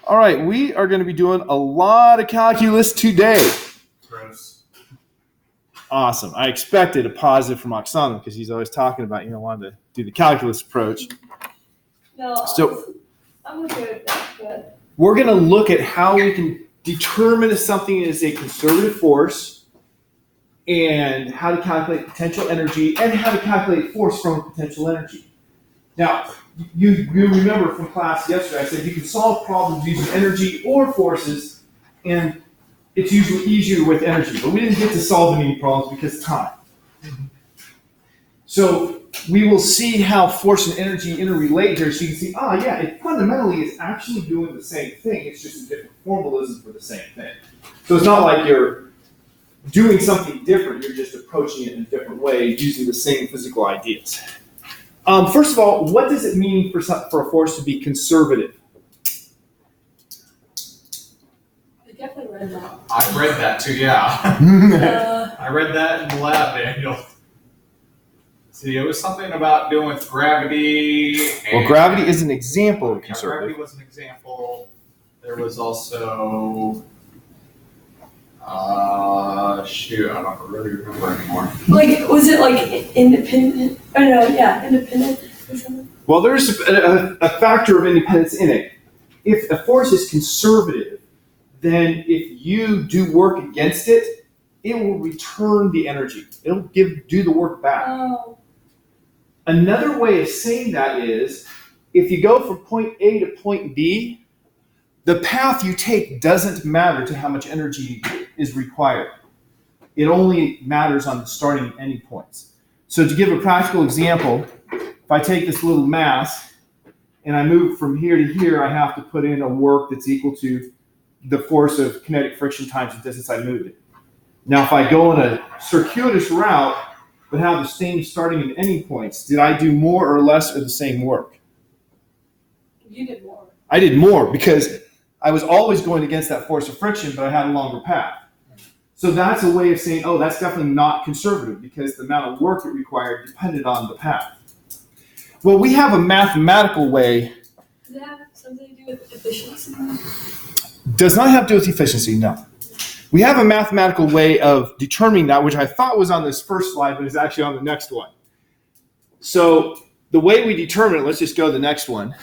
All right, we are going to be doing a lot of calculus today. Gross. Awesome. I expected a positive from Oksana because he's always talking about, wanting to do the calculus approach. No, So I'm okay with that, but we're going to look at how we can determine if something is a conservative force and how to calculate potential energy and how to calculate force from potential energy. Now, you remember from class yesterday, I said you can solve problems using energy or forces, and it's usually easier with energy, but we didn't get to solve any problems because of time. So we will see how force and energy interrelate here, so you can see, it fundamentally is actually doing the same thing, it's just a different formalism for the same thing. So it's not like you're doing something different, you're just approaching it in a different way using the same physical ideas. First of all, what does it mean for a force to be conservative? I definitely read that. I've read that too, yeah. I read that in the lab, Daniel. See, it was something about doing with gravity. Well, gravity is an example of conservative. Gravity was an example. There was also, I don't really remember anymore. Like, was it like independent? Oh no, yeah, independent or something. Well, there's a factor of independence in it. If a force is conservative, then if you do work against it, it will return the energy. It'll do the work back. Oh. Another way of saying that is, if you go from point A to point B, the path you take doesn't matter to how much energy is required. It only matters on the starting and ending points. So to give a practical example, if I take this little mass and I move from here to here, I have to put in a work that's equal to the force of kinetic friction times the distance I moved it. Now, if I go in a circuitous route but have the same starting and ending points, did I do more or less or the same work? You did more. I did more because I was always going against that force of friction, but I had a longer path. So that's a way of saying, that's definitely not conservative because the amount of work it required depended on the path. Well, we have a mathematical way. Does it have something to do with efficiency? Does not have to do with efficiency, no. We have a mathematical way of determining that, which I thought was on this first slide, but is actually on the next one. So the way we determine it, let's just go to the next one,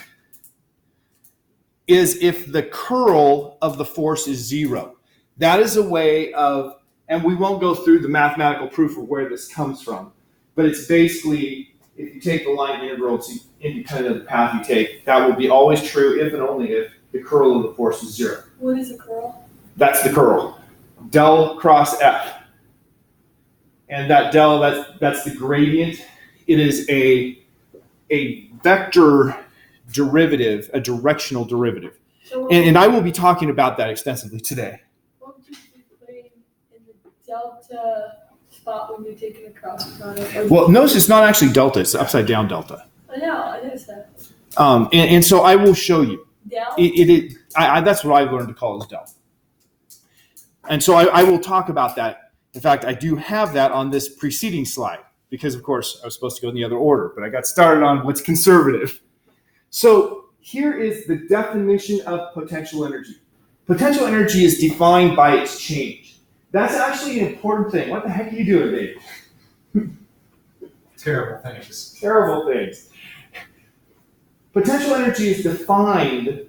is if the curl of the force is 0. That is a way of, and we won't go through the mathematical proof of where this comes from, but it's basically, if you take the line integral, it's independent of the path you take, that will be always true if and only if the curl of the force is 0. What is a curl? That's the curl. Del cross F. And that del, that's the gradient. It is a vector derivative, a directional derivative. So And I will be talking about that extensively today. what would you be putting in the delta spot when you're taking a cross product? Well, notice it's not actually delta, it's upside down delta. I know, I noticed that. And so I will show you. Del? That's what I've learned to call as del. And so I will talk about that. In fact, I do have that on this preceding slide because, of course, I was supposed to go in the other order, but I got started on what's conservative. So here is the definition of potential energy. Potential energy is defined by its change. That's actually an important thing. What the heck are you doing, Dave? Terrible things. Terrible things. Potential energy is defined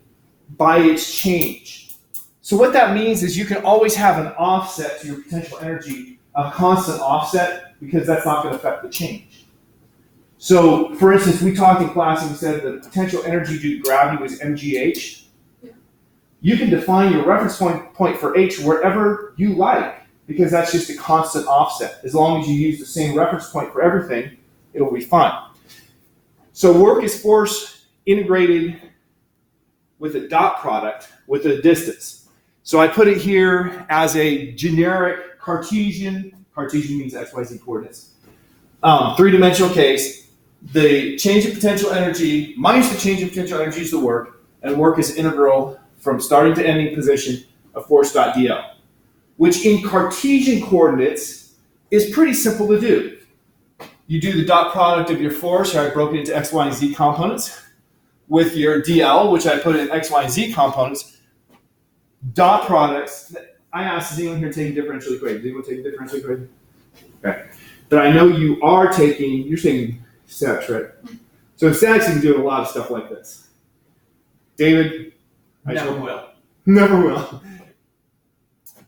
by its change. So what that means is you can always have an offset to your potential energy, a constant offset, because that's not going to affect the change. So, for instance, we talked in class and we said the potential energy due to gravity was mgh. Yeah. You can define your reference point for h wherever you like, because that's just a constant offset. As long as you use the same reference point for everything, it'll be fine. So work is force integrated with a dot product with a distance. So I put it here as a generic Cartesian means XYZ coordinates, three-dimensional case. The change of potential energy minus the change of potential energy is the work, and work is integral from starting to ending position of force dot dl, which in Cartesian coordinates is pretty simple to do. You do the dot product of your force, here I broke it into x, y, and z components, with your dl, which I put in x, y, and z components, dot products. I asked, is anyone here taking differential equations? Anyone taking differential equations? Okay. But I know you're taking statics, right? So in statics, you can do a lot of stuff like this. David? Never will. Never will.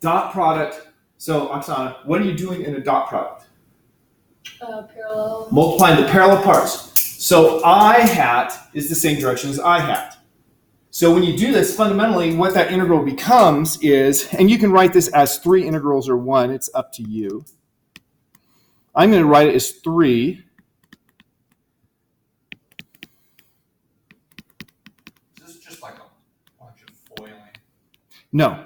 Dot product. So, Oksana, what are you doing in a dot product? Parallel. Multiplying the parallel parts. So I hat is the same direction as I hat. So when you do this, fundamentally what that integral becomes is, and you can write this as 3 integrals or 1, it's up to you. I'm going to write it as 3. Is this just like a bunch of foiling? No.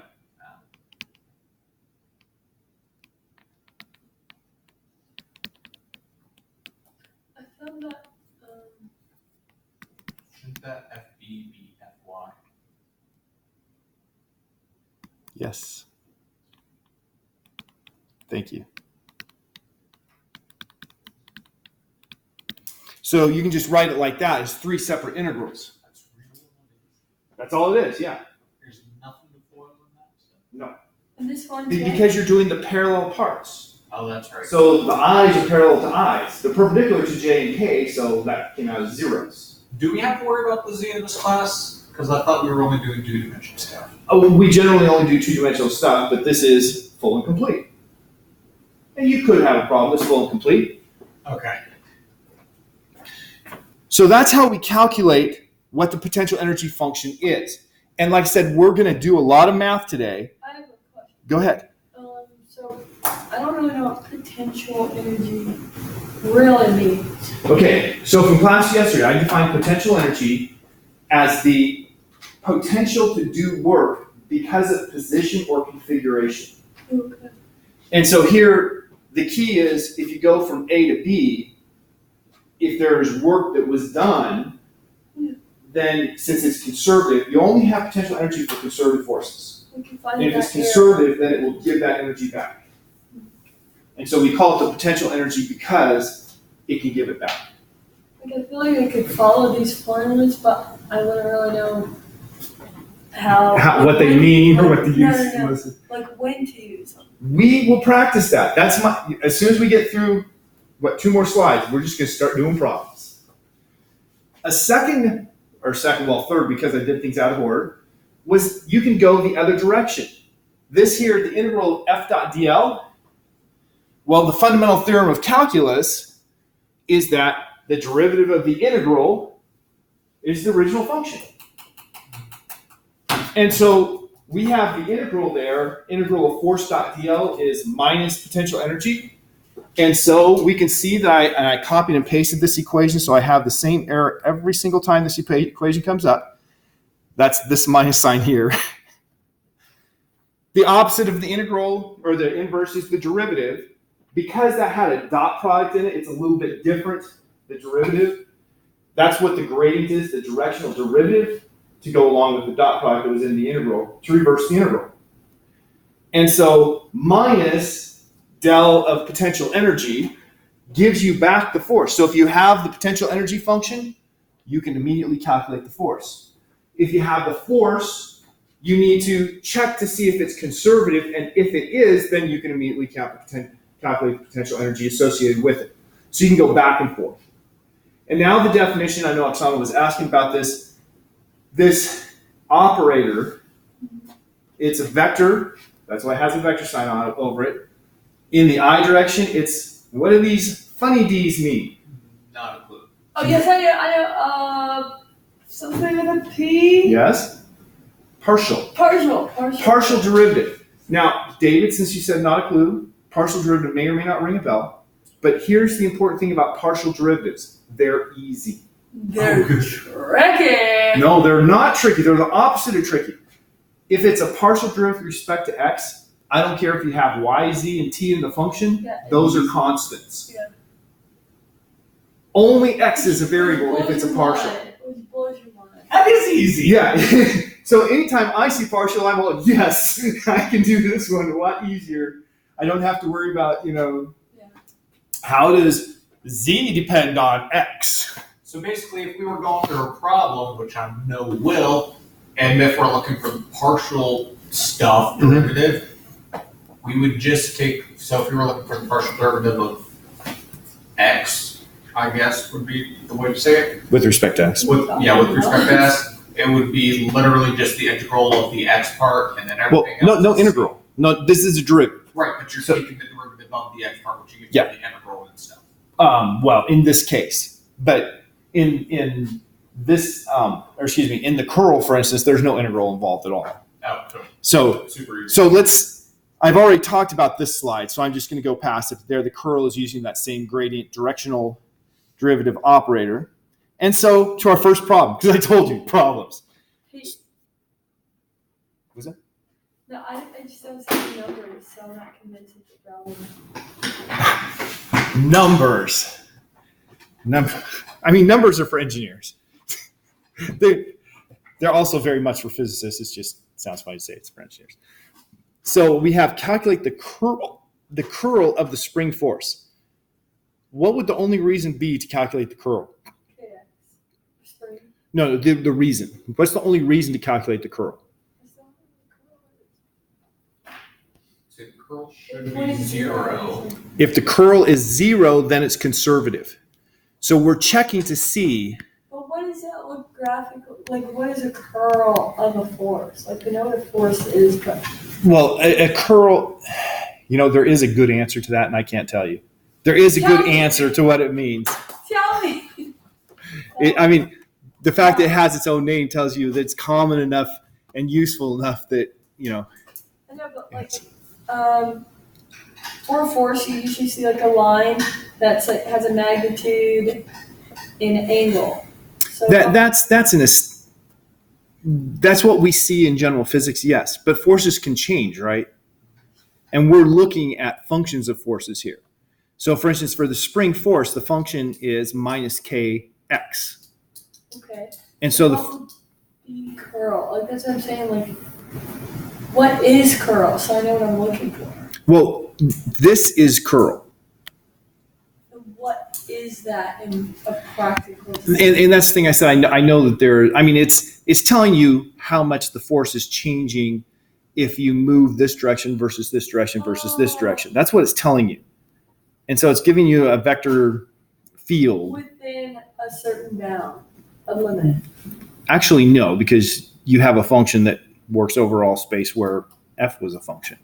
I found that. Shouldn't that FB be FY? Yes. Thank you. So you can just write it like that as 3 separate integrals. That's really what it is. That's all it is, yeah. There's nothing to foil in that stuff. No. And this one. Because you're doing the parallel parts. Oh, that's right. So the i's are parallel to i's. They're perpendicular to j and k, so that came out as zeros. Do we have to worry about the Z in this class? Because I thought we were only doing 2-dimensional stuff. Oh, we generally only do 2-dimensional stuff, but this is full and complete. And you could have a problem with full and complete. Okay. So that's how we calculate what the potential energy function is. And like I said, we're going to do a lot of math today. I have a question. Go ahead. So I don't really know what potential energy really means. Okay, so from class yesterday, I defined potential energy as the potential to do work because of position or configuration. Okay. And so here, the key is if you go from A to B, if there's work that was done, then since it's conservative, you only have potential energy for conservative forces. We can find And if that it's conservative, then it will give that energy back. And so we call it the potential energy because it can give it back. Like, I feel like I could follow these formulas, but I wouldn't really know What they mean or what the use No. was. Like when to use them. We will practice that. As soon as we get through, 2 more slides, we're just going to start doing problems. Third, because I did things out of order, was you can go the other direction. This here, the integral of f dot dl, well, the fundamental theorem of calculus is that the derivative of the integral is the original function. And so we have the integral there. Integral of force dot dl is minus potential energy. And so we can see that I copied and pasted this equation, so I have the same error every single time this equation comes up. That's this minus sign here. The opposite of the integral, or the inverse, is the derivative. Because that had a dot product in it, it's a little bit different, the derivative. That's what the gradient is, the directional derivative, to go along with the dot product that was in the integral, to reverse the integral. And so minus del of potential energy gives you back the force. So if you have the potential energy function, you can immediately calculate the force. If you have the force, you need to check to see if it's conservative, and if it is, then you can immediately calculate the potential energy associated with it. So you can go back and forth. And now the definition, I know Oksana was asking about this. This operator, it's a vector, that's why it has a vector sign on it over it. In the I direction, what do these funny D's mean? Not a clue. Oh yes, I know. Something with a P. Yes? Partial. Partial derivative. Now, David, since you said not a clue, partial derivative may or may not ring a bell. But here's the important thing about partial derivatives. They're easy. They're tricky. No, they're not tricky. They're the opposite of tricky. If it's a partial derivative with respect to x, I don't care if you have y, z, and t in the function. Yeah, those are constants. Yeah. Only x is a variable if it's a partial. That is easy. Yeah. So anytime I see partial, I'm like, yes, I can do this one a lot easier. I don't have to worry about, how does z depend on x? So basically, if we were going through a problem, which I know we will, and if we're looking for partial stuff derivative, we would just take, so if you were looking for the partial derivative of x, I guess would be the way to say it. With respect to x. With respect to s, it would be literally just the integral of the x part and then everything else. No integral. No, this is a derivative. Right, but you're taking the derivative of the x part, which you get the integral and stuff. Well, in this case, but in this, in the curl, for instance, there's no integral involved at all. Oh, cool. So, super easy. so I've already talked about this slide, so I'm just going to go past it. There, the curl is using that same gradient directional derivative operator. And so to our first problem, because I told you, problems. Hey. Was it? No, I just don't see numbers, so I'm not convinced it's a problem. Numbers. Numbers are for engineers. They're also very much for physicists. It just sounds funny to say it's for engineers. So we have calculate the curl of the spring force. What would the only reason be to calculate the curl? KX. Spring. No, the reason. What's the only reason to calculate the curl? So the curl should be 0. If the curl is 0, then it's conservative. So we're checking to see. But what does that look graphical? Like, what is a curl of a force? Like, we know what a force is, but. Well, a curl, there is a good answer to that, and I can't tell you. There is a good answer to what it means. Tell me. The fact that it has its own name tells you that it's common enough and useful enough that, I know, but for a force, you usually see like a line that's like has a magnitude in angle. So that's what we see in general physics, yes. But forces can change, right? And we're looking at functions of forces here. So, for instance, for the spring force, the function is minus kx. Okay. And so what would be curl? Like, that's what I'm saying. Like, what is curl? So I know what I'm looking for. Well, this is curl. And what is that in a practical sense? And that's the thing I said. I know that it's telling you how much the force is changing if you move this direction versus this direction versus this direction. That's what it's telling you. And so it's giving you a vector field. Within a certain bound, a limit. Actually, no, because you have a function that works over all space where f was a function.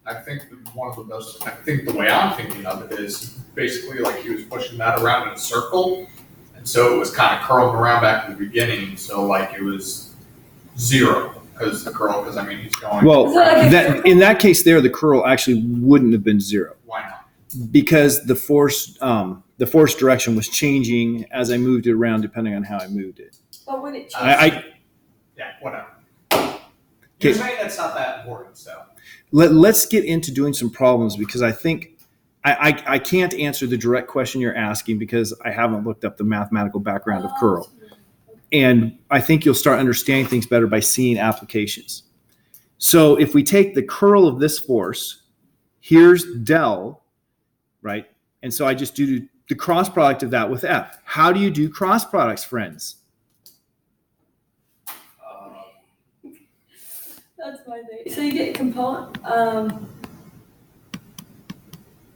I think the way I'm thinking of it is basically like he was pushing that around in a circle. And so it was kind of curling around back to the beginning. So like it was 0 because he's going. Well, in that case there, the curl actually wouldn't have been 0. Why not? Because the force direction was changing as I moved it around depending on how I moved it. But when it yeah, whatever. You're saying that's not that important, so. Let's get into doing some problems because I think I can't answer the direct question you're asking because I haven't looked up the mathematical background of curl. And I think you'll start understanding things better by seeing applications. So if we take the curl of this force, here's del, right? And so I just do the cross product of that with F. How do you do cross products, friends? That's my thing. So you get component,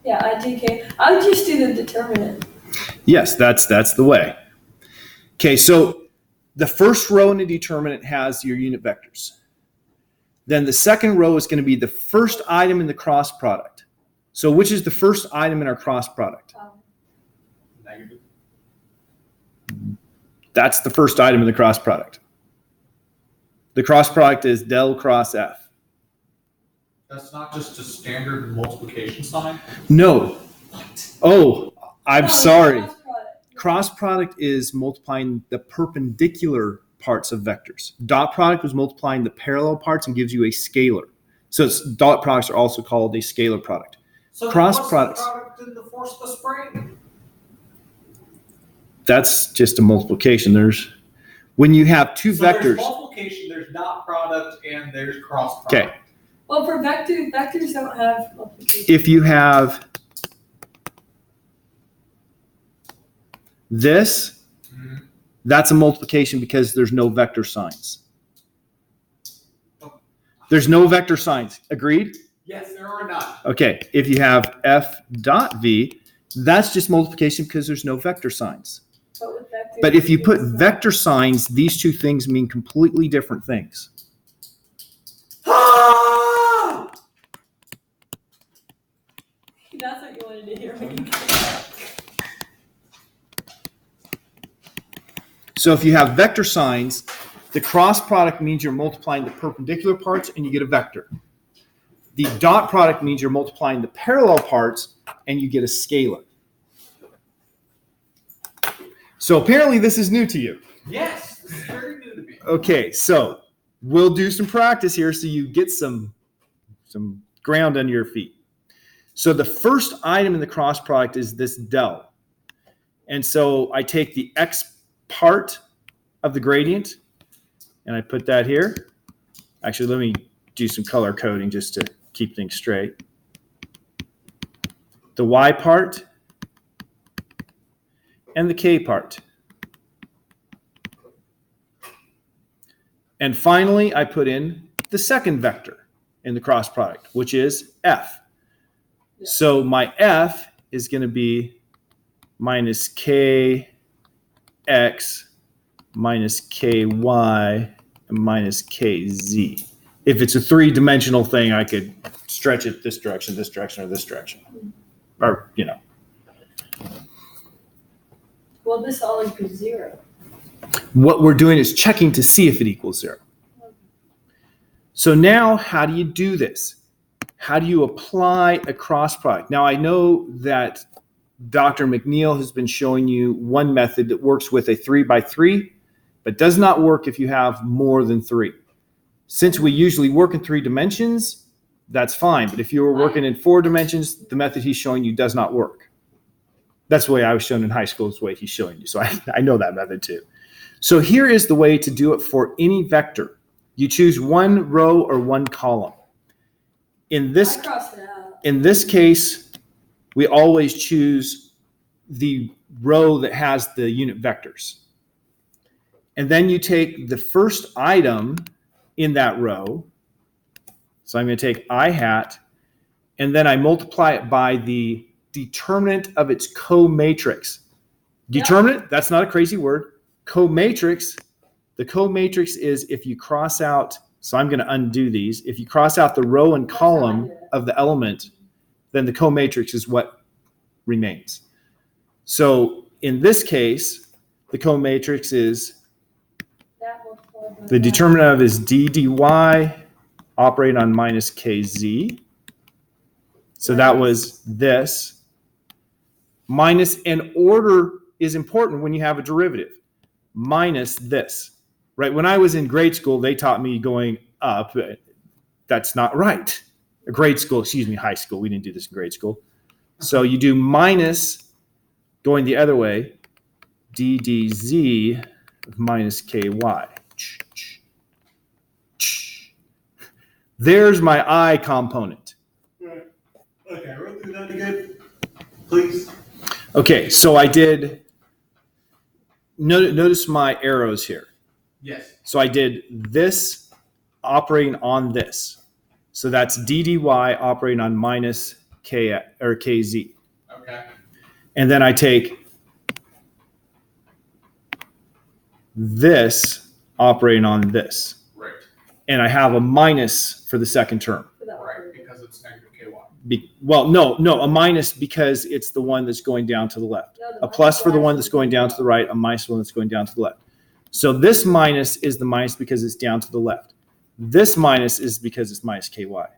IGK. I would just do the determinant. Yes, that's the way. Okay, so the first row in the determinant has your unit vectors. Then the second row is going to be the first item in the cross product. So which is the first item in our cross product? Negative. That's the first item in the cross product. The cross product is del cross F. That's not just a standard multiplication sign? No. What? Oh, I'm sorry. Cross product. Cross product is multiplying the perpendicular parts of vectors. Dot product was multiplying the parallel parts and gives you a scalar. So dot products are also called a scalar product. So Cross what's products. the product in the force of the spring? That's just a multiplication. When you have two vectors. There's multiplication, there's dot product, and there's cross product. Okay. Well, for vectors don't have multiplication. If you have this, that's a multiplication because there's no vector signs. There's no vector signs. Agreed? Yes, there are none. Okay, if you have f dot v, that's just multiplication because there's no vector signs. But if you put vector signs, these two things mean completely different things. That's what you wanted to hear when you So if you have vector signs, the cross product means you're multiplying the perpendicular parts and you get a vector. The dot product means you're multiplying the parallel parts and you get a scalar. So apparently this is new to you. Yes, this is very new to me. Okay, so we'll do some practice here so you get some ground under your feet. So the first item in the cross product is this del. And so I take the x part of the gradient and I put that here. Actually, let me do some color coding just to keep things straight. The y part and the k part. And finally, I put in the second vector in the cross product, which is f. Yeah. So my f is going to be minus kx minus ky and minus kz. If it's a three-dimensional thing, I could stretch it this direction, or this direction. Or, you know. Well, this all equals 0. What we're doing is checking to see if it equals 0. So now, how do you do this? How do you apply a cross product? Now, I know that Dr. McNeil has been showing you one method that works with a 3x3, but does not work if you have more than 3. Since we usually work in 3 dimensions, that's fine. But if you were working in 4 dimensions, the method he's showing you does not work. That's the way I was shown in high school, is the way he's showing you. So I know that method too. So here is the way to do it for any vector. You choose one row or one column. In this case, we always choose the row that has the unit vectors. And then you take the first item in that row. So I'm going to take I hat, and then I multiply it by the determinant of its co-matrix. Determinant, that's not a crazy word. Co-matrix, the co-matrix is if you cross out, so I'm going to undo these. If you cross out the row and column of the element, then the co-matrix is what remains. So in this case, the co-matrix is the determinant of is d dy operating on minus kz. So that was this. Minus, and order is important when you have a derivative. Minus this. Right? When I was in grade school, they taught me going up. That's not right. Grade school, excuse me, high school. We didn't do this in grade school. So you do minus going the other way, d dz of minus ky. There's my I component. Okay, run through that again, please. Okay, so I did, notice my arrows here. Yes. So I did this operating on this. So that's d dy operating on minus k or kz. Okay. And then I take this operating on this. Right. And I have a minus for the second term. Right, because it's negative ky. No, a minus because it's the one that's going down to the left. A plus for the one that's going down to the right, a minus for the one that's going down to the left. So this minus is the minus because it's down to the left. This minus is because it's minus ky. Okay.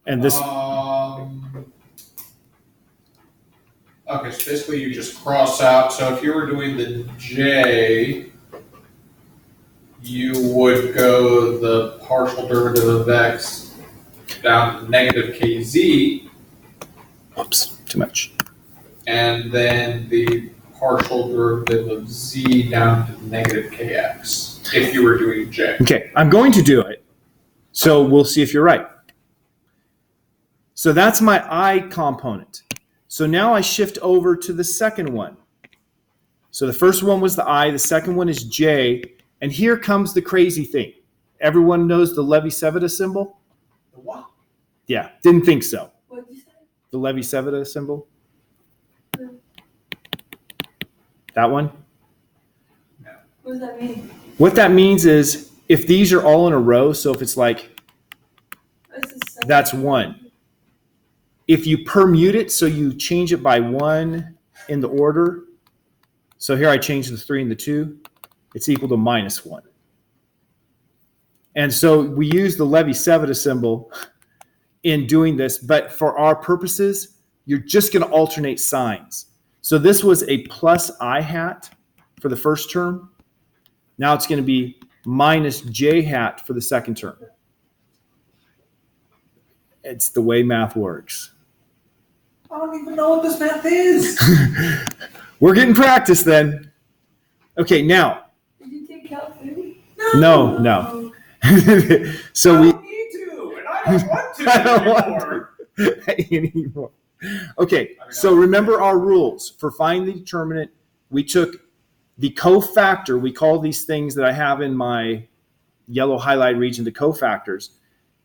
And this... Okay, so basically you just cross out. So if you were doing the J, you would go the partial derivative of x down to negative kz. Oops, too much. And then the partial derivative of z down to negative kx if you were doing J. Okay, I'm going to do it. So we'll see if you're right. So that's my I component. So now I shift over to the second one. So the first one was the I, the second one is J, and here comes the crazy thing. Everyone knows the Levi-Civita symbol? The what? Yeah, didn't think so. What'd you say? The Levi-Civita symbol? No. That one? What does that mean? What that means is if these are all in a row, so if it's like, This is so- that's 1. If you permute it, so you change it by 1 in the order. So here I changed the 3 and the 2. It's equal to -1. And so we use the Levi-Civita symbol in doing this, but for our purposes, you're just going to alternate signs. So this was a plus I hat for the first term. Now it's going to be minus j hat for the second term. It's the way math works. I don't even know what this math is. We're getting practice then. Okay, now. Did you take Calc 3? No. So I we. don't need to, and I don't want to I don't want anymore. anymore. Okay, so remember our rules. For finding the determinant, we took the cofactor. We call these things that I have in my yellow highlight region the cofactors.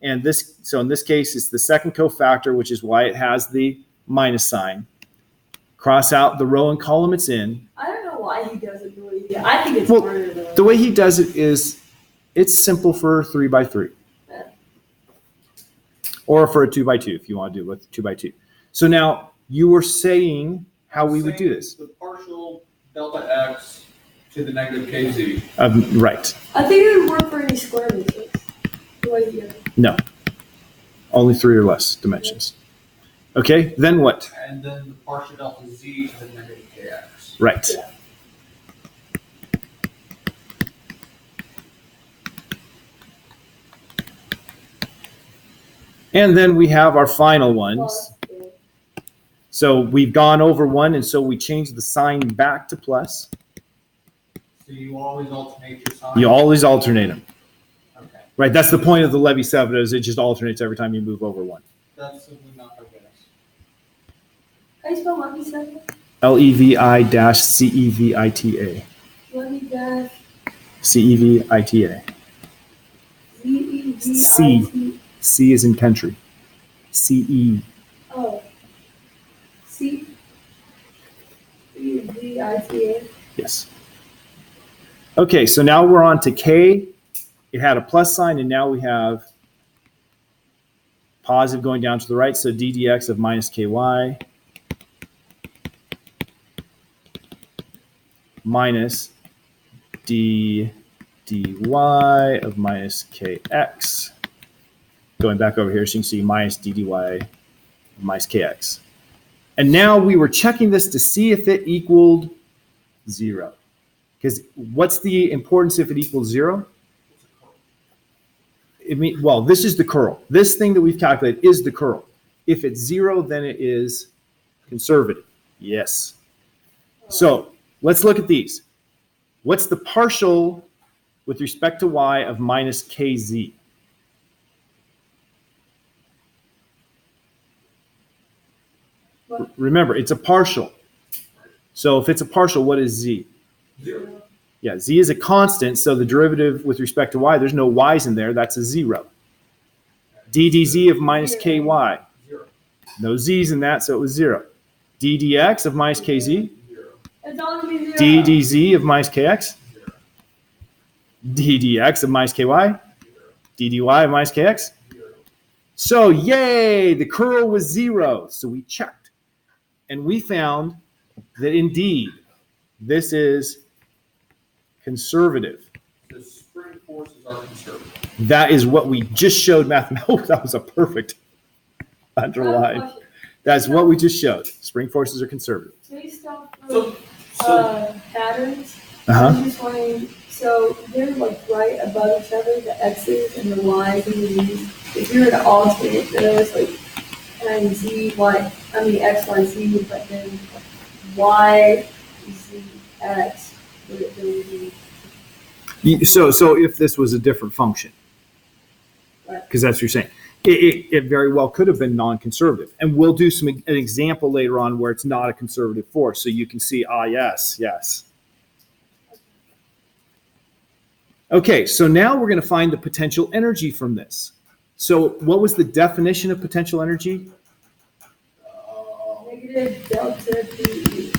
And this, so in this case, it's the second cofactor, which is why it has the minus sign. Cross out the row and column it's in. I don't know why he does it the way he does. I think it's Well, harder though. The way he does it is, it's simple for 3x3. Yeah. Or for a 2x2 if you want to do it with 2x2. So now you were saying how we would do this. The partial delta x to the negative kz. Right. I think it would work for any square matrix. The way he does it. No. Only 3 or less dimensions. Okay, then what? And then the partial delta z to the negative kx. Right. Yeah. And then we have our final ones. Plus, yeah. So we've gone over 1, and so we changed the sign back to plus. So you always alternate your sign? You always alternate them. Okay. Right, that's the point of the Levi-Civita, is it just alternates every time you move over 1. That's simply not my guess. How do you spell Levi-Civita? Levi-Cevita. Levi-Civita. Cevita. Z-E-V-I-T. C is in country. CE. Oh. C-E-V-I-T-A. Yes. Okay, so now we're on to K. It had a plus sign, and now we have positive going down to the right, so d dx of minus ky minus d dy of minus kx. Going back over here, so you can see minus d dy of minus kx. And now we were checking this to see if it equaled 0. Because what's the importance if it equals 0? Well, this is the curl. This thing that we've calculated is the curl. If it's 0, then it is conservative. Yes. So let's look at these. What's the partial with respect to y of minus kz? Remember, it's a partial. So if it's a partial, what is z? 0. Yeah, z is a constant, so the derivative with respect to y, there's no y's in there, that's a 0. d dz of minus ky, 0. no z's in that, so it was 0. d dx of minus kz, 0. It's all gonna be 0. d dz of minus kx, 0. d dx of minus ky, d dy of minus kx. 0. So yay, the curl was 0. So we checked, and we found that indeed this is conservative. The spring forces are conservative. That is what we just showed mathematically. Oh, that was a perfect I have a underline. question. That's what we just showed. Spring forces are conservative. Based off So, of patterns, Uh-huh. I'm just wondering, so they're like right above each other, the X's and the Y's and the Z's. If you were to alternate those, like, and Z, Y, I mean X, Y, Z, but then Y, Z, X, would it really be? So if this was a different function, Right. because that's what you're saying, it very well could have been non-conservative. And we'll do an example later on where it's not a conservative force. So you can see, yes. Okay, so now we're going to find the potential energy from this. So what was the definition of potential energy? Negative delta PE.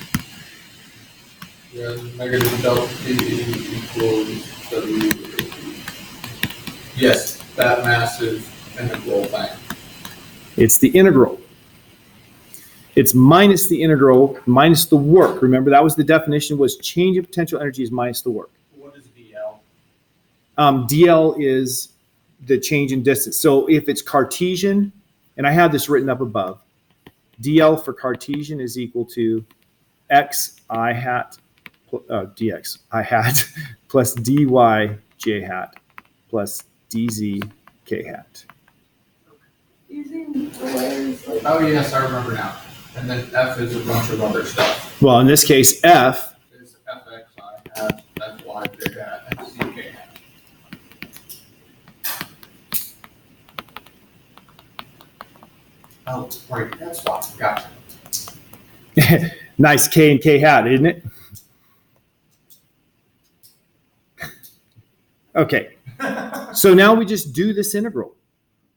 Yeah, negative delta PE equals W. Yes, that massive integral thing. It's the integral. It's minus the integral, minus the work. Remember, that was the definition, was change in potential energy is minus the work. What is DL? DL is the change in distance. So if it's Cartesian, and I have this written up above, DL for Cartesian is equal to x I hat, dx I hat plus dy j hat plus dz k hat. Using the letters like. Oh yes, I remember now. And then F is a bunch of other stuff. Well, in this case, F Is Fx I hat, Fy j hat, and Ck hat. Oh, right, that's why. Gotcha. nice K and K hat, isn't it? Okay, so now we just do this integral.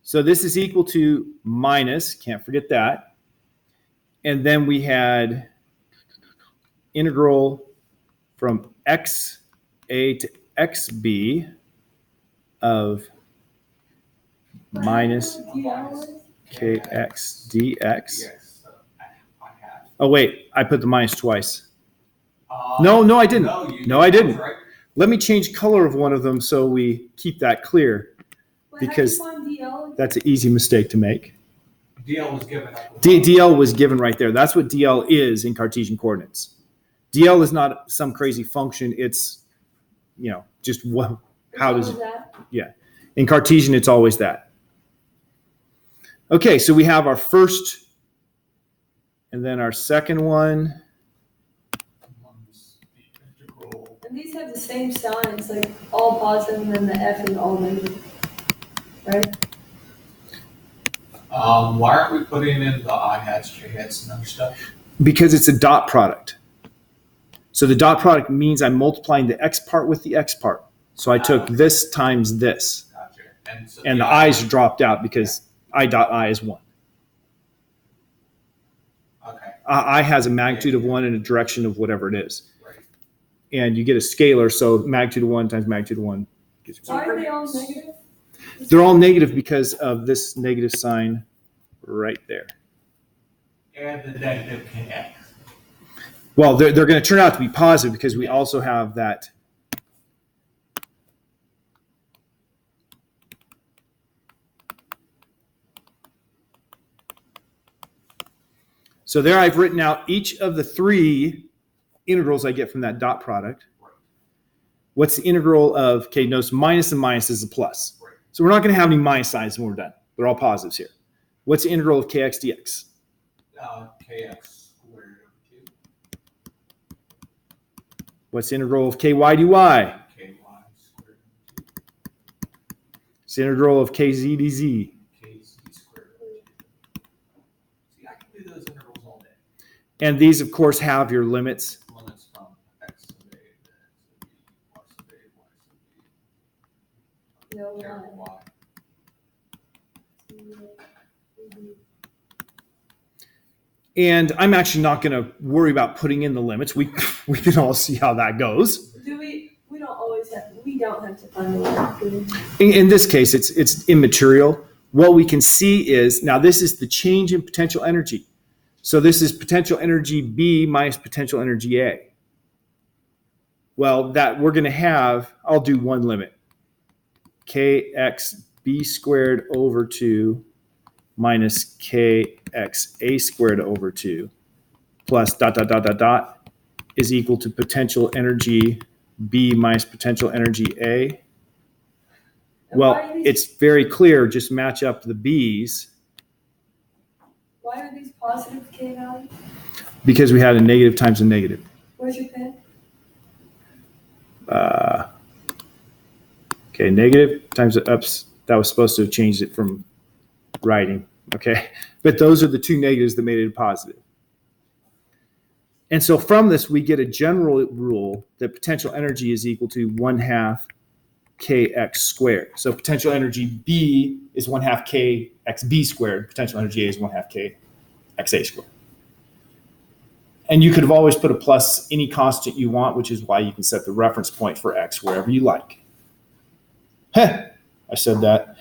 So this is equal to minus, can't forget that. And then we had integral from xa to xb of minus kx dx. Yes, I hat. Oh, wait, I put the minus twice. No, I didn't. No, I didn't. Right. Let me change color of one of them so we keep that clear, Wait, because how do you find DL? that's an easy mistake to make. DL was given up. DL was given right there. That's what DL is in Cartesian coordinates. DL is not some crazy function. It's, just what, how does it, that? in Cartesian, it's always that. Okay, so we have our first, and then our second one. And these have the same signs, like all positive and then the F is all negative, right? Why aren't we putting in the I hats, J hats, and other stuff? Because it's a dot product. So the dot product means I'm multiplying the x part with the x part. So I took this times this. Gotcha. And, so And the i's dropped out because I dot I is 1. Okay. I has a magnitude of 1 and a direction of whatever it is. Right. And you get a scalar, so magnitude of 1 times magnitude of 1 gives you. Why are they all negative? They're all negative because of this negative sign right there. And the negative kx. Well, they're going to turn out to be positive because we also have that. So there I've written out each of the 3 integrals I get from that dot product. What's the integral of, okay, notice minus and minus is a plus. Right. So we're not going to have any minus signs when we're done. They're all positives here. What's the integral of kx dx? Kx squared over 2. What's the integral of ky dy? Ky squared over 2. What's the integral of kz dz? Kz squared over 2. See, I can do those integrals all day. And these, of course, have your limits. Limits from x sub a to x sub b, y sub a, y No, sub b, not. y. And I'm actually not going to worry about putting in the limits. We can all see how that goes. Do we don't always have, we don't have to find the limit. In this case, it's immaterial. What we can see is, now this is the change in potential energy. So this is potential energy B minus potential energy A. Well, that we're going to have, I'll do one limit. Kx B squared over 2 minus kx a squared over 2 plus dot, dot, dot, dot, dot is equal to potential energy B minus potential energy A. Well, it's very clear, just match up the B's. Why are these positive K values? Because we had a negative times a negative. Where's your pen? Okay, negative times the ups. That was supposed to have changed it from writing. Okay, but those are the two negatives that made it a positive. And so from this, we get a general rule that potential energy is equal to 1/2 kx squared. So potential energy B is 1/2 kxb squared. Potential energy A is 1/2 kxa squared. And you could have always put a plus any constant you want, which is why you can set the reference point for x wherever you like. Heh, I said that.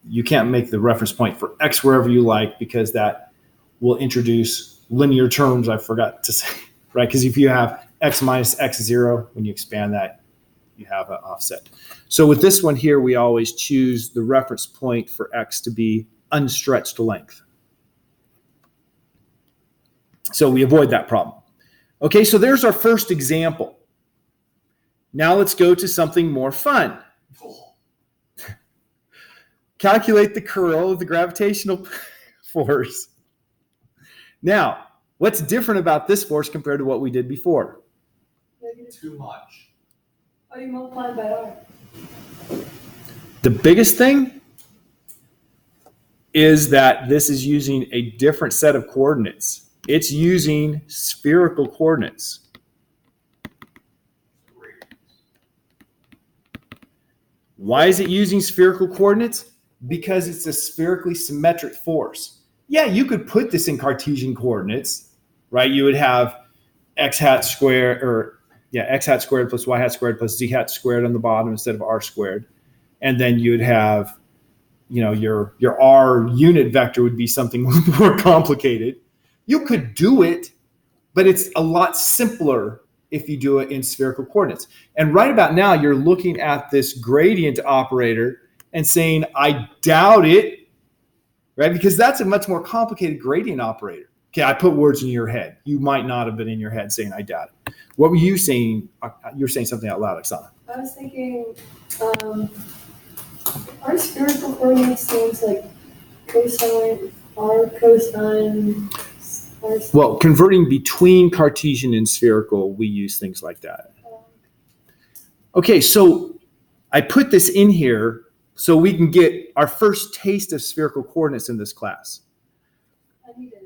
You can't make the reference point for x wherever you like because that will introduce linear terms I forgot to say, right? Because if you have x minus x0, when you expand that, you have an offset. So with this one here, we always choose the reference point for x to be unstretched length. So we avoid that problem. Okay, so there's our first example. Now let's go to something more fun. Calculate the curl of the gravitational force. Now, what's different about this force compared to what we did before? Too much. Oh, you multiply by r. The biggest thing is that this is using a different set of coordinates. It's using spherical coordinates. Why is it using spherical coordinates? Because it's a spherically symmetric force. Yeah, you could put this in Cartesian coordinates, right? You would have x hat squared, or x hat squared plus y hat squared plus z hat squared on the bottom instead of r squared. And then you'd have, your r unit vector would be something more complicated. You could do it, but it's a lot simpler if you do it in spherical coordinates. And right about now, you're looking at this gradient operator and saying, I doubt it, right? Because that's a much more complicated gradient operator. Okay, I put words in your head. You might not have been in your head saying, I doubt it. What were you saying? You're saying something out loud, Oksana. I was thinking, are spherical coordinates things like cosine, r cosine, r? Well, converting between Cartesian and spherical, we use things like that. Okay, so I put this in here so we can get our first taste of spherical coordinates in this class. I need to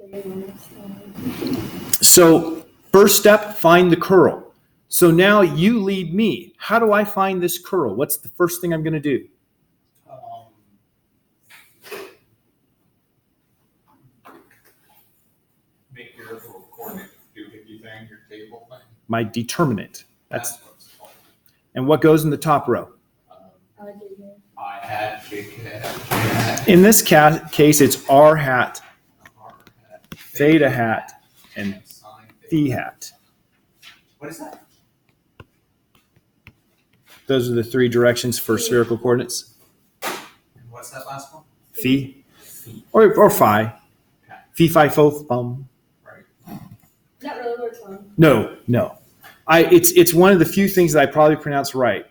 stay on this. So first step, find the curl. So now you lead me. How do I find this curl? What's the first thing I'm going to do? Make your coordinate doohickey thing, your table thing. My determinant. That's what it's called. and what goes in the top row? I hat, big hat. In this case, it's r hat, theta hat, and phi hat. What is that? Those are the three directions for spherical coordinates. And what's that last one? Phi or phi. Phi, phi, pho, phum. Right. Not really works on. No. It's one of the few things that I probably pronounce right.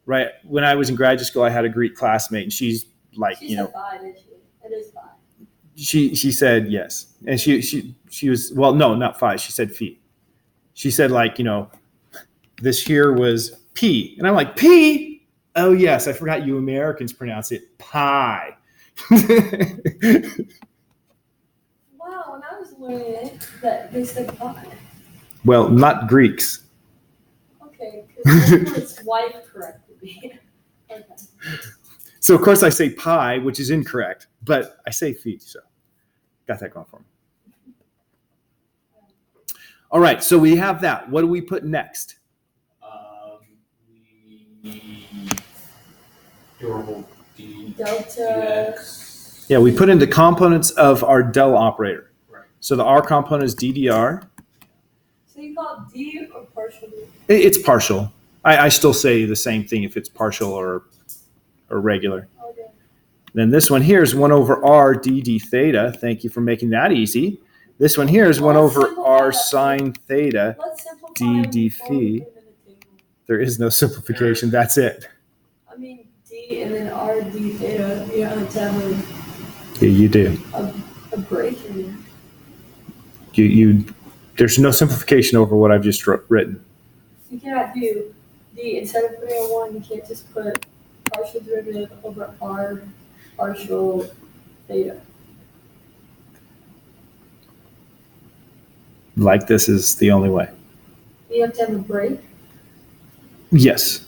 Right. When I was in graduate school, I had a Greek classmate, and she's like, She said phi, didn't she? It is phi. She said yes, and she was, well, no, not phi. She said phi. She said, like, this here was p, and I'm like, p? Oh yes, I forgot you Americans pronounce it pi. Wow, when I was learning it, that they said phi. Well, not Greeks. Okay, because his wife corrected me. Okay. So of course I say pi, which is incorrect, but I say phi, so got that going for me. All right, so we have that. What do we put next? Durable D. Delta. DX. Yeah, we put in the components of our del operator. Right. So the R component is DDR. So you call it D or partial D? It's partial. I still say the same thing if it's partial or regular. Okay. Then this one here is 1 over R dd theta. Thank you for making that easy. This one here is 1 over R sine theta Let's simplify dd before we phi. put in the table. There is no simplification. That's it. I mean, D and then R D theta. You don't have to have Yeah, you do. a break in there. You. There's no simplification over what I've just written. You cannot do D instead of putting a 1. You can't just put partial derivative over R partial theta. Like this is the only way. You have to have a break. Yes.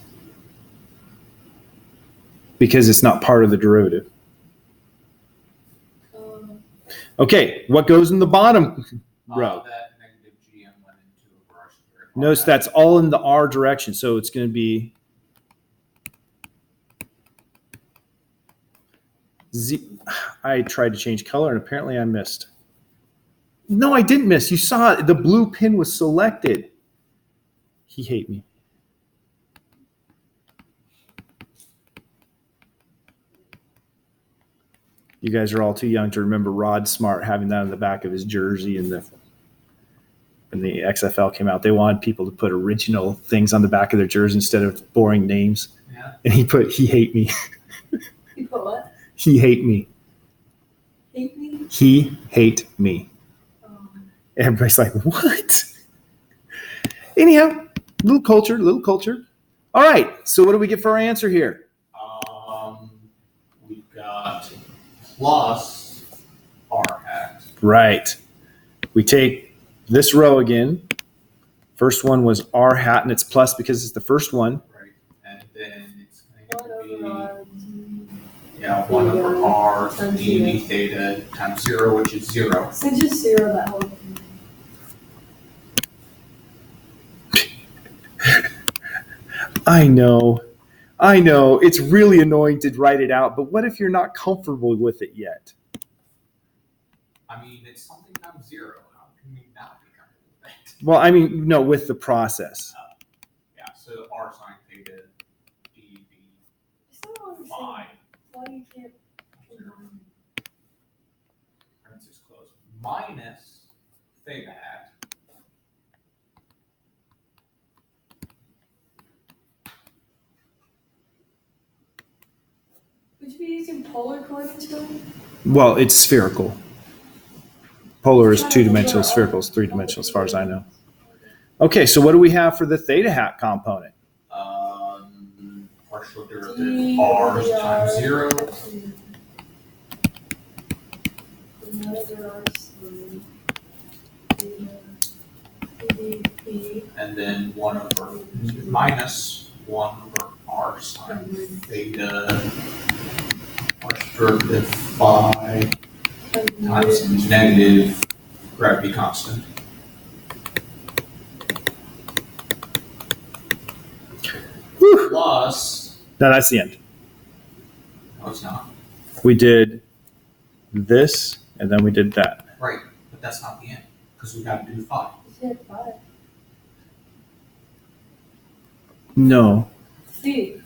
Because it's not part of the derivative. Okay, what goes in the bottom row? That negative GM went into a brush. Notice that's all in the R direction, so it's going to be Z. I tried to change color, and apparently I missed. No, I didn't miss. You saw it. The blue pin was selected. He hate me. You guys are all too young to remember Rod Smart having that on the back of his jersey and when the XFL came out. They wanted people to put original things on the back of their jersey instead of boring names. Yeah. And he put, he hate me. You put what? He hate me. Hate me? He hate me. Um, Everybody's like, what? Anyhow, little culture. All right. So what do we get for our answer here? We've got plus R hat. Right. We take this row again. First one was R hat, and it's plus because it's the first one. Right. And then it's one going to over be R. 1 over R times dv theta times 0, which is 0. So just 0 that whole thing. I know. It's really annoying to write it out, but what if you're not comfortable with it yet? I mean, it's something times 0. How can we not be comfortable with that? Well, I mean, no, with the process. Yeah, so R sine theta dv I still don't understand phi. why you can't combine. Parentheses close. Minus theta hat. Would you be using polar coordinates for it? Well, it's spherical. Polar is 2-dimensional, spherical is 3-dimensional as far as I know. Okay, so what do we have for the theta hat component? Partial derivative R times 0. Another R sine theta, And then 1 over minus 1 over R sine theta partial derivative phi times negative gravity constant. Whew. Plus, No, that's the end. no, it's not. We did this, and then we did that. Right, but that's not the end because we got to do phi. you said 5. No. C.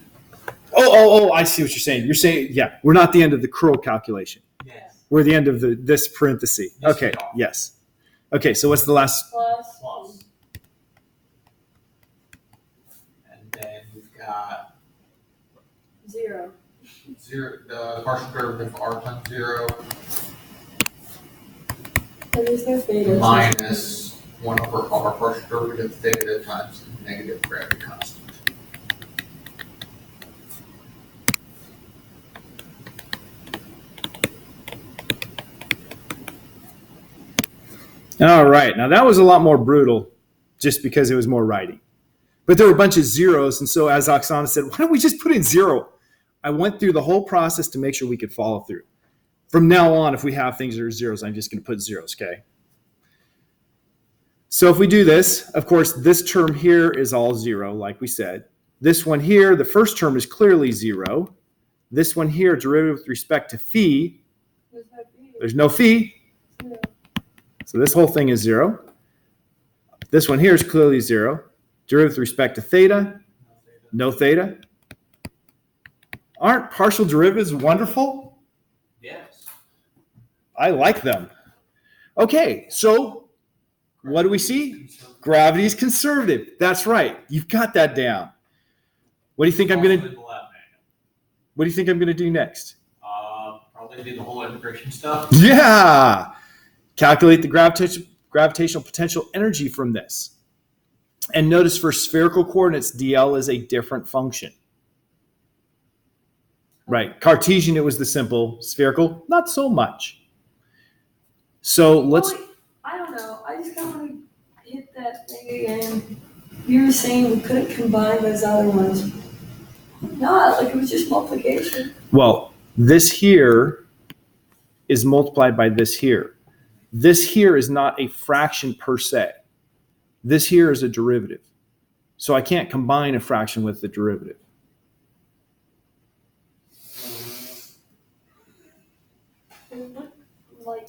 Oh, I see what you're saying. You're saying, yeah, we're not the end of the curl calculation. Yes. We're the end of this parenthesis. Yes, Okay, we are. yes. Okay, so what's the last? Plus. Plus. And then we've got 0. 0, the partial derivative of R times 0 And there's no theta. minus 1 over R partial derivative theta times negative gravity constant. All right, now that was a lot more brutal just because it was more writing. But there were a bunch of zeros, and so as Oksana said, why don't we just put in 0? I went through the whole process to make sure we could follow through. From now on, if we have things that are zeros, I'm just going to put zeros, okay? So if we do this, of course, this term here is all 0, like we said. This one here, the first term is clearly 0. This one here, derivative with respect to phi, There's no theta. there's no phi. 0. So this whole thing is 0. This one here is clearly 0. Derivative with respect to theta, no theta. Aren't partial derivatives wonderful? Yes. I like them. Okay, so what do we see? Gravity is conservative. That's right. You've got that down. What do you think I'm going to What do you think I'm going to do next? Probably do the whole integration stuff. Yeah. Calculate the gravitational potential energy from this. And notice for spherical coordinates, dl is a different function. Right. Cartesian, it was the simple. Spherical, not so much. So let's. Oh, wait, I don't know. I just kind of want to hit that thing again. You were saying we couldn't combine those other ones. Not, like it was just multiplication. Well, this here is multiplied by this here. This here is not a fraction per se. This here is a derivative. So I can't combine a fraction with the derivative. It looked like,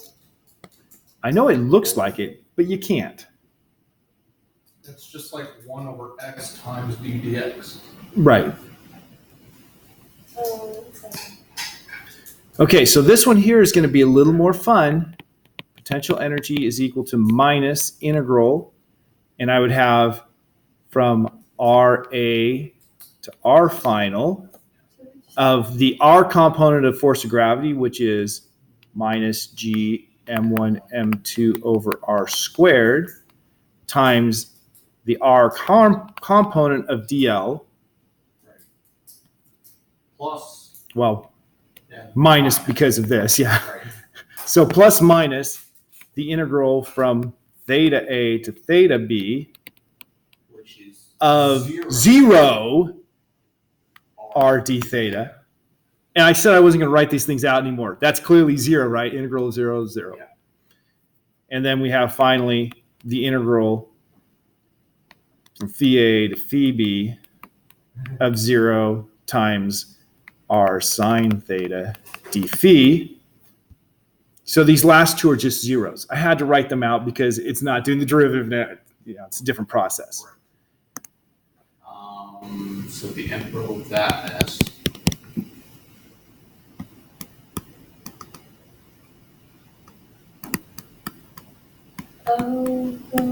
I know it looks like it, but you can't. It's just like 1 over x times b dx. Right. okay. Okay, so this one here is going to be a little more fun. Potential energy is equal to minus integral, and I would have from RA to R final of the R component of force of gravity, which is minus G M1 M2 over R squared, times the R component of DL, Plus, well, yeah, minus because of this, yeah. right. So plus minus the integral from theta A to theta B Which is of 0 r d theta. And I said I wasn't going to write these things out anymore. That's clearly 0, right? Integral of 0 is 0. Yeah. And then we have finally the integral from phi A to phi B of 0 times r sine theta d phi. So these last two are just zeros. I had to write them out because it's not doing the derivative. It's a different process. So the integral of that is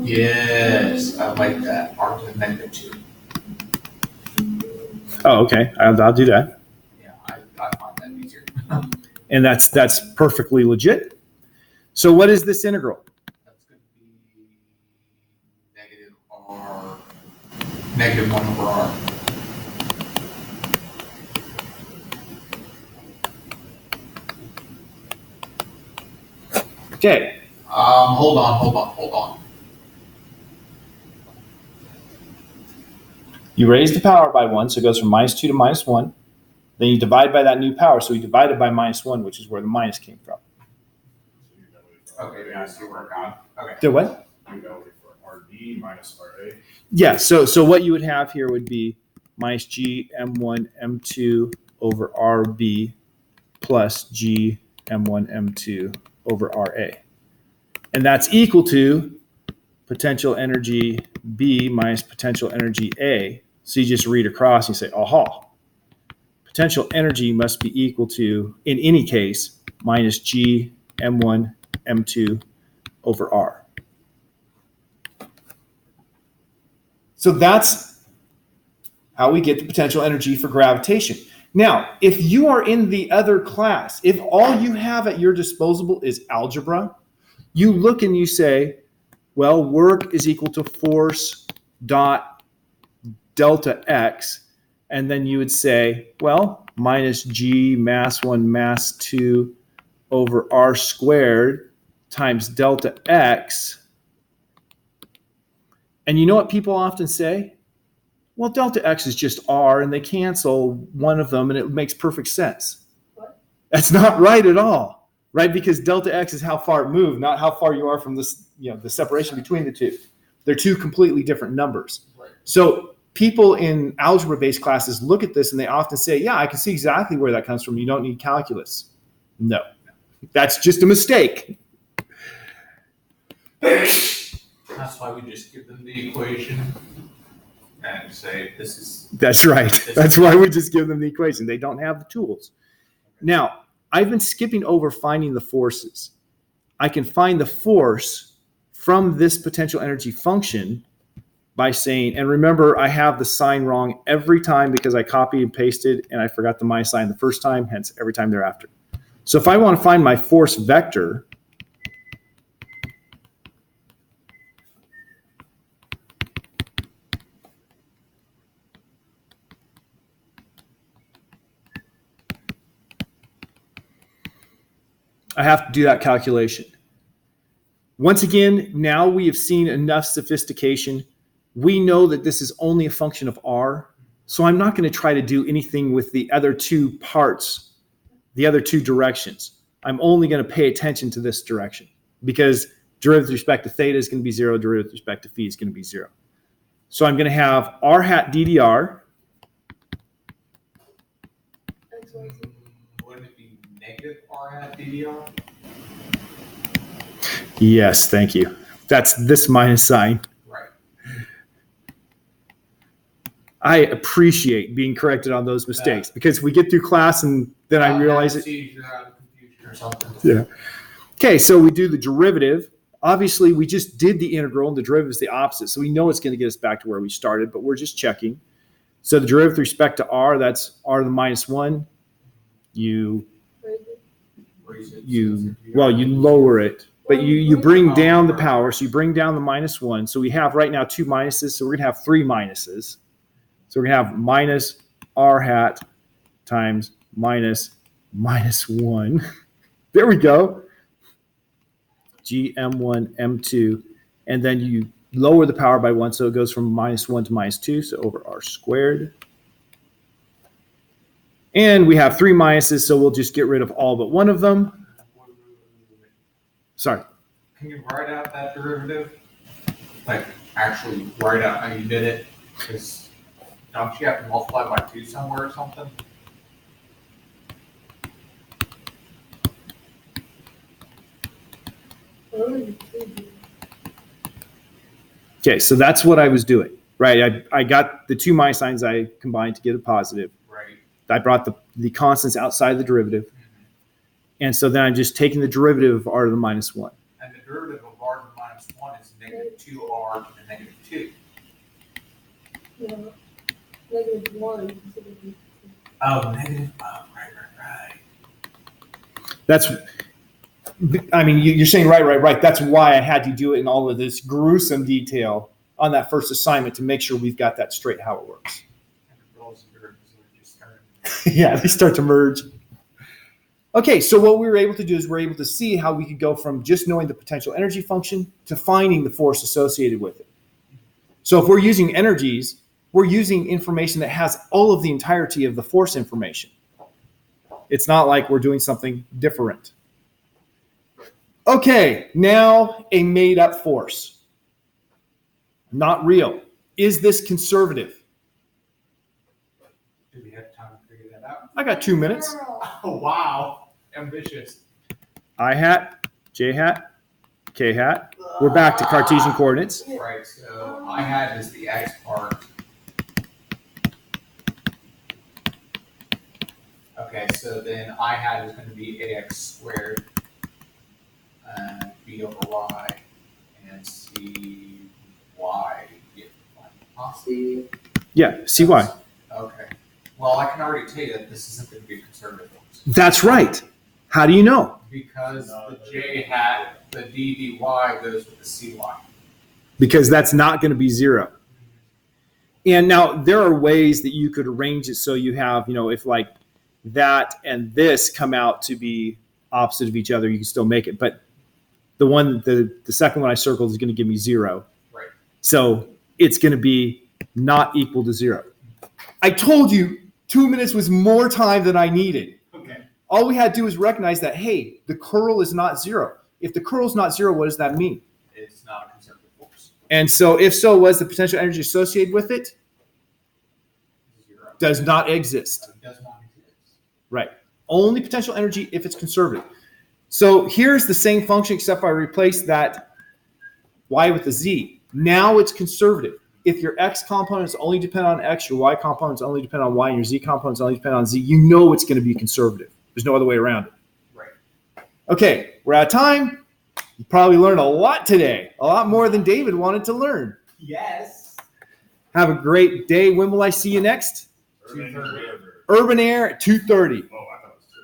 yes, I like that. R to the negative 2. Oh, okay. I'll do that. Yeah, I find that easier. And that's perfectly legit. So what is this integral? That's going to be negative r, negative 1 over r. Okay. Hold on. You raise the power by 1, so it goes from -2 to -1. Then you divide by that new power, so we divided by -1, which is where the minus came from. Okay, yeah, I see where it gone. Okay. Did what? You know, for RD minus RA. Yeah, so what you would have here would be minus G M1 M2 over RB plus G M1 M2 over RA. And that's equal to potential energy B minus potential energy A. So you just read across and you say, aha. Potential energy must be equal to, in any case, minus G M1 M2 over R. So that's how we get the potential energy for gravitation. Now, if you are in the other class, if all you have at your disposal is algebra, you look and you say, well, work is equal to force dot delta x. And then you would say, well, minus G mass 1 mass 2 over R squared times delta x. And you know what people often say? Well, delta x is just R, and they cancel one of them, and it makes perfect sense. What? That's not right at all, right? Because delta x is how far it moved, not how far you are from this, the separation between the two. They're two completely different numbers. Right. So people in algebra-based classes look at this, and they often say, yeah, I can see exactly where that comes from. You don't need calculus. No, that's just a mistake. That's why we just give them the equation and say this is. That's right. That's why we just give them the equation. They don't have the tools. Now, I've been skipping over finding the forces. I can find the force from this potential energy function by saying, and remember, I have the sign wrong every time because I copied and pasted and I forgot the minus sign the first time, hence every time thereafter. So if I want to find my force vector, I have to do that calculation. Once again, now we have seen enough sophistication we know that this is only a function of r. So I'm not going to try to do anything with the other two parts, the other two directions. I'm only going to pay attention to this direction because derivative with respect to theta is going to be 0, derivative with respect to phi is going to be 0. So I'm going to have r hat ddr. Wouldn't it be negative r hat ddr? Yes, thank you. That's this minus sign. Right. I appreciate being corrected on those mistakes because we get through class and then I realize it. See if you're out of confusion or something. Yeah. Okay, so we do the derivative. Obviously, we just did the integral and the derivative is the opposite. So we know it's going to get us back to where we started, but we're just checking. So the derivative with respect to r, that's r to the minus 1. You lower it, but you bring down the power. So you bring down the minus 1. So we have right now 2 minuses. So we're going to have 3 minuses. So we're going to have minus r hat times minus 1. There we go. G M1, M2. And then you lower the power by 1. So it goes from minus 1 to minus 2. So over r squared. And we have 3 minuses. So we'll just get rid of all but one of them. Sorry. Can you write out that derivative? Like, actually write out how you did it? Because don't you have to multiply by 2 somewhere or something? Okay, so that's what I was doing, right? I got the 2 minus signs I combined to get a positive. Right. I brought the constants outside the derivative. And so then I'm just taking the derivative of r to the minus 1. And the derivative of r to the minus 1 is negative 2r to the negative 2. Yeah. Negative 1. Oh, negative. Oh, right. That's, I mean, you're saying right. That's why I had to do it in all of this gruesome detail on that first assignment to make sure we've got that straight how it works. And the roles of derivatives are just starting. Yeah, they start to merge. Okay, so what we were able to do is we're able to see how we could go from just knowing the potential energy function to finding the force associated with it. So if we're using energies, we're using information that has all of the entirety of the force information. It's not like we're doing something different. Okay, now a made-up force. Not real. Is this conservative? Do we have time to figure that out? I got 2 minutes. Oh, wow. Ambitious. I hat, J hat, K hat. We're back to Cartesian coordinates. Right, so I hat is the x part. Okay, so then I hat is going to be ax squared, b over y, and cy. See, Yeah, CY. Okay. Well, I can already tell you that this isn't going to be a conservative force. That's right. How do you know? Because the j hat, the d dy goes with the cy. Because that's not going to be 0. And now there are ways that you could arrange it so you have, if like that and this come out to be opposite of each other, you can still make it. But the second one I circled is going to give me 0. Right. So it's going to be not equal to 0. I told you 2 minutes was more time than I needed. Okay. All we had to do is recognize that, hey, the curl is not 0. If the curl is not 0, what does that mean? It's not a conservative force. And so if so, was the potential energy associated with it? 0. Does not exist. It does not exist. Right. Only potential energy if it's conservative. So here's the same function except I replaced that y with a z. Now it's conservative. If your x components only depend on x, your y components only depend on y, and your z components only depend on z, you know it's going to be conservative. There's no other way around it. Right. Okay, we're out of time. You probably learned a lot today, a lot more than David wanted to learn. Yes. Have a great day. When will I see you next? 2:30. Urban Air at 2:30. Oh, I thought it was 2.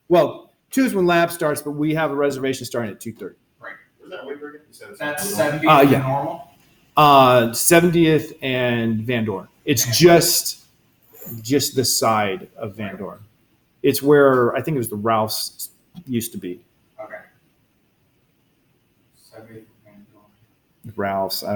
Well, 2 is when lab starts, but we have a reservation starting at 2:30. Right. Where's that Whitburn? You said it's That's on 70 yeah. normal. 70th and Van Dorn. It's just this side of Van Dorn. It's where I think it was the Ralphs used to be. Okay. 70 Ralphs. I